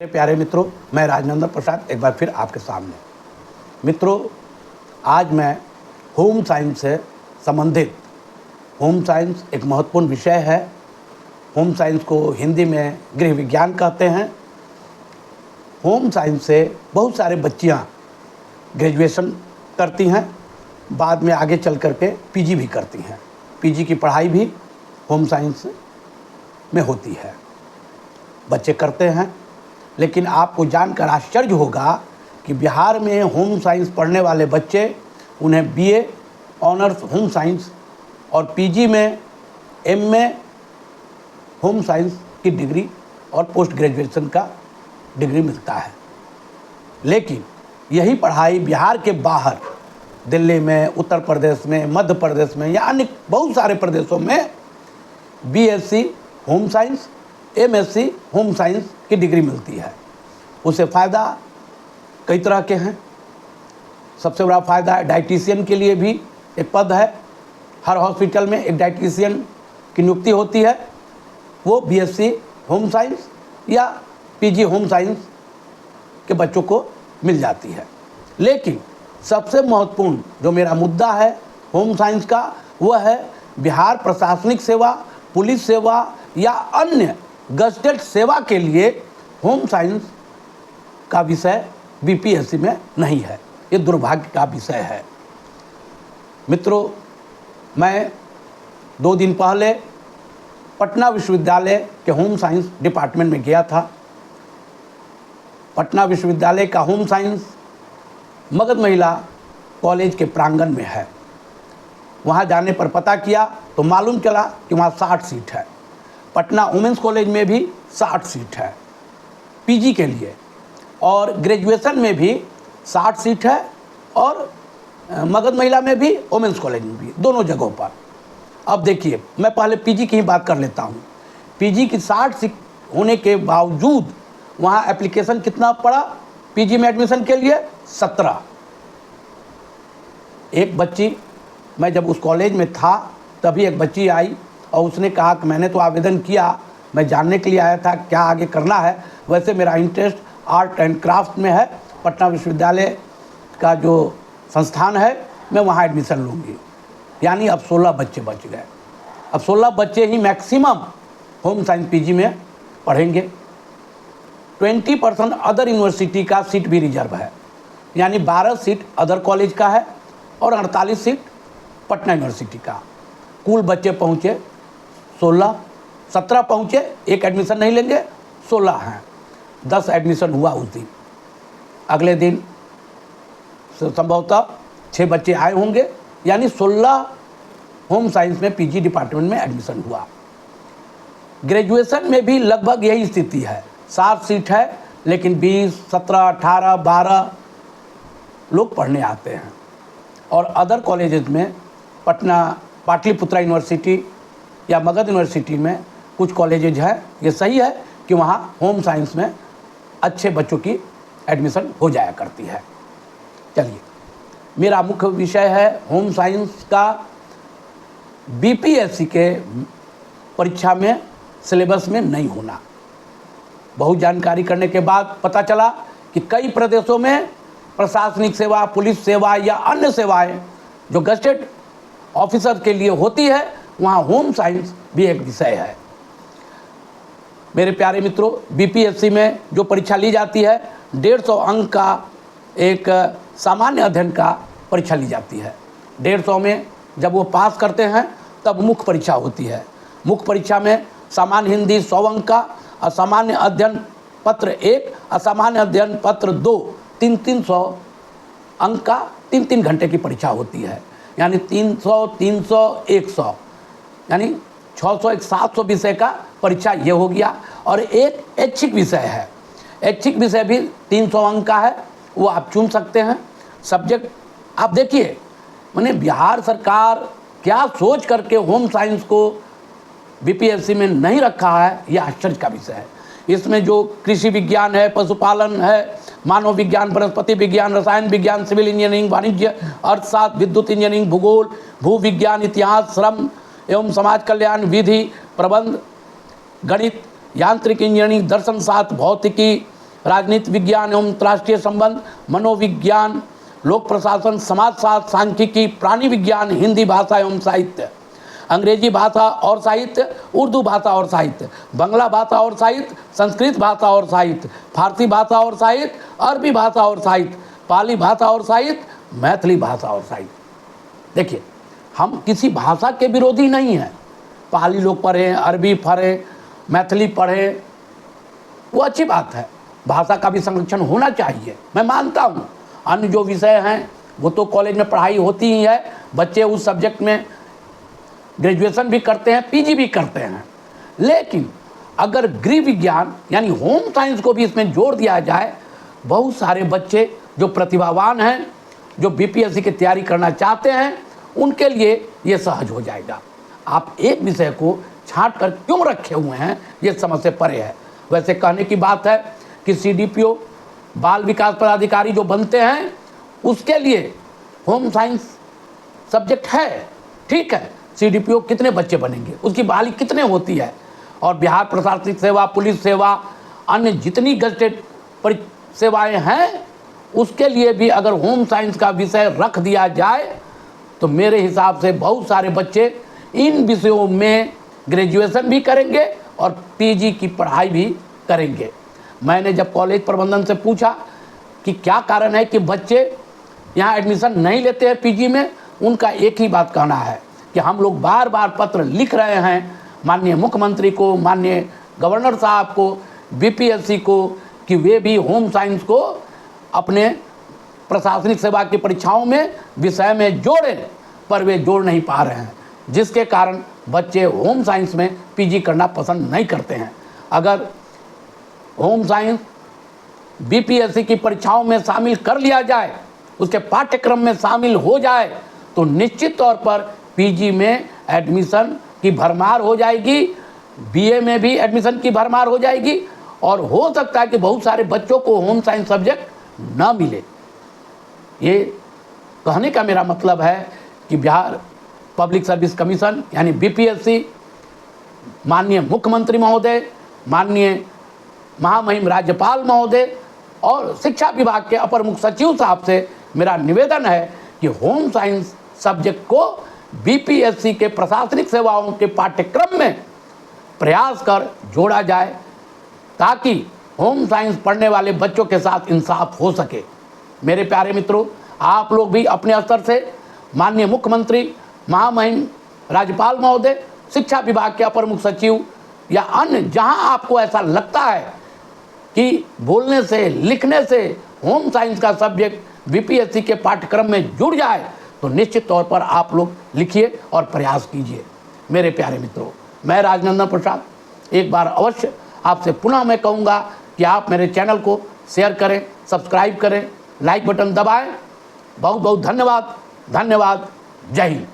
मेरे प्यारे मित्रों, मैं राजनंदन प्रसाद एक बार फिर आपके सामने। मित्रों, आज मैं होम साइंस से संबंधित, होम साइंस एक महत्वपूर्ण विषय है। होम साइंस को हिंदी में गृह विज्ञान कहते हैं। होम साइंस से बहुत सारे बच्चियां ग्रेजुएशन करती हैं, बाद में आगे चल कर के पीजी भी करती हैं। पीजी की पढ़ाई भी होम साइंस में होती है, बच्चे करते हैं। लेकिन आपको जानकर आश्चर्य होगा कि बिहार में होम साइंस पढ़ने वाले बच्चे, उन्हें बीए ऑनर्स होम साइंस और पीजी में एमए होम साइंस की डिग्री और पोस्ट ग्रेजुएशन का डिग्री मिलता है। लेकिन यही पढ़ाई बिहार के बाहर, दिल्ली में, उत्तर प्रदेश में, मध्य प्रदेश में या अन्य बहुत सारे प्रदेशों में BSc home science, MSc home science की डिग्री मिलती है। उसे फ़ायदा कई तरह के हैं। सबसे बड़ा फ़ायदा है डाइटिशियन के लिए भी एक पद है। हर हॉस्पिटल में एक डाइटिशियन की नियुक्ति होती है, वो बीएससी होम साइंस या पीजी होम साइंस के बच्चों को मिल जाती है। लेकिन सबसे महत्वपूर्ण जो मेरा मुद्दा है होम साइंस का, वह है बिहार प्रशासनिक सेवा, पुलिस सेवा या अन्य गजटेड सेवा के लिए होम साइंस का विषय बीपीएससी में नहीं है। ये दुर्भाग्य का विषय है। मित्रों, मैं 2 दिन पहले पटना विश्वविद्यालय के होम साइंस डिपार्टमेंट में गया था। पटना विश्वविद्यालय का होम साइंस मगध महिला कॉलेज के प्रांगण में है। वहाँ जाने पर पता किया तो मालूम चला कि वहाँ 60 सीट है। पटना वुमेंस कॉलेज में भी 60 सीट है पीजी के लिए, और ग्रेजुएशन में भी 60 सीट है, और मगध महिला में भी, वुमेंस कॉलेज में भी, दोनों जगहों पर। अब देखिए, मैं पहले पीजी की ही बात कर लेता हूँ। पीजी की 60 सीट होने के बावजूद वहाँ एप्लीकेशन कितना पड़ा पीजी में एडमिशन के लिए? 17। एक बच्ची, मैं जब उस कॉलेज में था तभी एक बच्ची आई और उसने कहा कि मैंने तो आवेदन किया, मैं जानने के लिए आया था क्या आगे करना है। वैसे मेरा इंटरेस्ट आर्ट एंड क्राफ्ट में है। पटना विश्वविद्यालय का जो संस्थान है, मैं वहाँ एडमिशन लूँगी। यानी अब 16 बच्चे बच गए। अब 16 बच्चे ही मैक्सिमम होम साइंस पीजी में पढ़ेंगे। 20% अदर यूनिवर्सिटी का सीट भी रिजर्व है, यानी 12 सीट अदर कॉलेज का है और 48 सीट पटना यूनिवर्सिटी का। कुल बच्चे पहुँचे 16, 17 पहुँचे, एक एडमिशन नहीं लेंगे, 16 हैं। 10 एडमिशन हुआ उस दिन। अगले दिन संभवतः 6 बच्चे आए होंगे, यानी 16 होम साइंस में पीजी डिपार्टमेंट में एडमिशन हुआ। ग्रेजुएशन में भी लगभग यही स्थिति है। 60 सीट है, लेकिन 20, 17, 18, 12 लोग पढ़ने आते हैं। और अदर कॉलेजेस में पटना पाटलिपुत्रा यूनिवर्सिटी या मगध यूनिवर्सिटी में कुछ कॉलेजेज हैं। ये सही है कि वहाँ होम साइंस में अच्छे बच्चों की एडमिशन हो जाया करती है। चलिए, मेरा मुख्य विषय है होम साइंस का बीपीएससी के परीक्षा में सिलेबस में नहीं होना। बहुत जानकारी करने के बाद पता चला कि कई प्रदेशों में प्रशासनिक सेवा, पुलिस सेवा या अन्य सेवाएं जो गजटेड ऑफिसर के लिए होती है, वहाँ होम साइंस भी एक विषय है। मेरे प्यारे मित्रों, बीपीएससी में जो परीक्षा ली जाती है, 150 अंक का एक सामान्य अध्ययन का परीक्षा ली जाती है। 150 में जब वो पास करते हैं तब मुख्य परीक्षा होती है। मुख्य परीक्षा में सामान्य हिंदी 100 अंक का, असामान्य अध्ययन पत्र 1, असामान्य अध्ययन पत्र 2, 300 अंक का 3 घंटे की परीक्षा होती है। यानी 300, 300, 100, यानी 600, 700 विषय का परीक्षा ये हो गया। और एक ऐच्छिक विषय है। ऐच्छिक विषय भी 300 अंक का है, वो आप चुन सकते हैं सब्जेक्ट। आप देखिए, मैंने बिहार सरकार क्या सोच करके होम साइंस को बीपीएससी में नहीं रखा है, यह आश्चर्य का विषय है। इसमें जो कृषि विज्ञान है, पशुपालन है, मानव विज्ञान, वनस्पति विज्ञान, रसायन विज्ञान, सिविल इंजीनियरिंग, वाणिज्य, अर्थशास्त्र, विद्युत इंजीनियरिंग, भूगोल, भू विज्ञान, इतिहास, श्रम एवं समाज कल्याण, विधि, प्रबंध, गणित, यांत्रिक इंजीनियरिंग, दर्शन शास्त्र, भौतिकी, राजनीति विज्ञान एवं अंतर्राष्ट्रीय संबंध, मनोविज्ञान, लोक प्रशासन, समाजशास्त्र, सांख्यिकी, प्राणी विज्ञान, हिंदी भाषा एवं साहित्य, अंग्रेजी भाषा और साहित्य, उर्दू भाषा और साहित्य, बांग्ला भाषा और साहित्य, संस्कृत भाषा और साहित्य, फारसी भाषा और साहित्य, अरबी भाषा और साहित्य, पाली भाषा और साहित्य, मैथिली भाषा और साहित्य। देखिए, हम किसी भाषा के विरोधी नहीं हैं। पाली लोग पढ़ें, अरबी पढ़ें, मैथिली पढ़ें, वो अच्छी बात है, भाषा का भी संरक्षण होना चाहिए, मैं मानता हूँ। अन्य जो विषय हैं वो तो कॉलेज में पढ़ाई होती ही है, बच्चे उस सब्जेक्ट में ग्रेजुएशन भी करते हैं, पीजी भी करते हैं। लेकिन अगर गृह विज्ञान यानी होम साइंस को भी इसमें जोड़ दिया जाए, बहुत सारे बच्चे जो प्रतिभावान हैं, जो बीपीएससी की तैयारी करना चाहते हैं, उनके लिए ये सहज हो जाएगा। आप एक विषय को छांट कर क्यों रखे हुए हैं, ये समझ से परे है। वैसे कहने की बात है कि सीडीपीओ, बाल विकास पदाधिकारी जो बनते हैं, उसके लिए होम साइंस सब्जेक्ट है, ठीक है। सीडीपीओ कितने बच्चे बनेंगे, उसकी बहाली कितने होती है, और बिहार प्रशासनिक सेवा, पुलिस सेवा, अन्य जितनी गजटेड सेवाएं हैं, उसके लिए भी अगर होम साइंस का विषय रख दिया जाए तो मेरे हिसाब से बहुत सारे बच्चे इन विषयों में ग्रेजुएशन भी करेंगे और पीजी की पढ़ाई भी करेंगे। मैंने जब कॉलेज प्रबंधन से पूछा कि क्या कारण है कि बच्चे यहाँ एडमिशन नहीं लेते हैं पीजी में, उनका एक ही बात कहना है कि हम लोग बार बार पत्र लिख रहे हैं माननीय मुख्यमंत्री को, माननीय गवर्नर साहब को, बीपीएससी को, कि वे भी होम साइंस को अपने प्रशासनिक सेवा की परीक्षाओं में विषय में जोड़ें, पर वे जोड़ नहीं पा रहे हैं, जिसके कारण बच्चे होम साइंस में पीजी करना पसंद नहीं करते हैं। अगर होम साइंस बीपीएससी की परीक्षाओं में शामिल कर लिया जाए, उसके पाठ्यक्रम में शामिल हो जाए, तो निश्चित तौर पर पीजी में एडमिशन की भरमार हो जाएगी, बीए में भी एडमिशन की भरमार हो जाएगी, और हो सकता है कि बहुत सारे बच्चों को होम साइंस सब्जेक्ट ना मिले। ये कहने का मेरा मतलब है कि बिहार पब्लिक सर्विस कमीशन यानी बीपीएससी, माननीय मुख्यमंत्री महोदय, माननीय महामहिम राज्यपाल महोदय और शिक्षा विभाग के अपर मुख्य सचिव साहब से मेरा निवेदन है कि होम साइंस सब्जेक्ट को बीपीएससी के प्रशासनिक सेवाओं के पाठ्यक्रम में प्रयास कर जोड़ा जाए, ताकि होम साइंस पढ़ने वाले बच्चों के साथ इंसाफ हो सके। मेरे प्यारे मित्रों, आप लोग भी अपने स्तर से माननीय मुख्यमंत्री, महामहिम राज्यपाल महोदय, शिक्षा विभाग के अपर मुख्य सचिव या अन्य जहां आपको ऐसा लगता है कि बोलने से, लिखने से होम साइंस का सब्जेक्ट बीपीएससी के पाठ्यक्रम में जुड़ जाए, तो निश्चित तौर पर आप लोग लिखिए और प्रयास कीजिए। मेरे प्यारे मित्रों, मैं राजनंदन प्रसाद एक बार अवश्य आपसे पुनः मैं कहूँगा कि आप मेरे चैनल को शेयर करें, सब्सक्राइब करें, लाइक बटन दबाएं। बहुत बहुत धन्यवाद। धन्यवाद। जय हिंद।